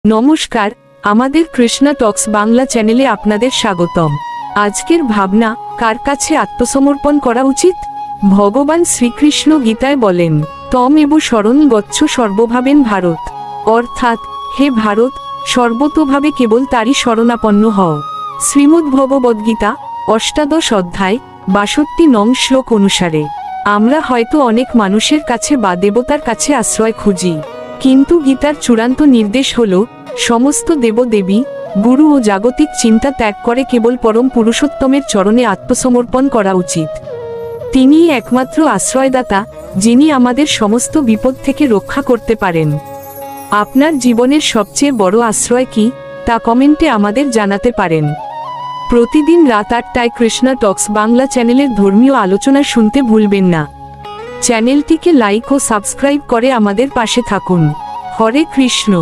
নমস্কার, আমাদের কৃষ্ণা টক্স বাংলা চ্যানেলে আপনাদের স্বাগতম। আজকের ভাবনা, কার কাছে আত্মসমর্পণ করা উচিত? ভগবান শ্রীকৃষ্ণ গীতায় বলেন, তম এব শরণ গচ্ছ সর্বভাবেন ভারত, অর্থাৎ হে ভারত, সর্বতোভাবে কেবল তারই শরণাপন্ন হও। শ্রীমদ্ভগবদ্গীতা ৮ অধ্যায় ৬২ শ্লোক অনুসারে আমরা হয়তো অনেক মানুষের কাছে বা দেবতার কাছে আশ্রয় খুঁজি, কিন্তু গীতার চূড়ান্ত নির্দেশ হল সমস্ত দেবদেবী, গুরু ও জাগতিক চিন্তা ত্যাগ করে কেবল পরম পুরুষোত্তমের চরণে আত্মসমর্পণ করা উচিত। তিনিই একমাত্র আশ্রয়দাতা, যিনি আমাদের সমস্ত বিপদ থেকে রক্ষা করতে পারেন। আপনার জীবনের সবচেয়ে বড় আশ্রয় কি, তা কমেন্টে আমাদের জানাতে পারেন। প্রতিদিন রাত ৮টায় কৃষ্ণা টক্স বাংলা চ্যানেলের ধর্মীয় আলোচনা শুনতে ভুলবেন না। চ্যানেলটিকে লাইক ও সাবস্ক্রাইব করে আমাদের পাশে থাকুন। হরে কৃষ্ণ।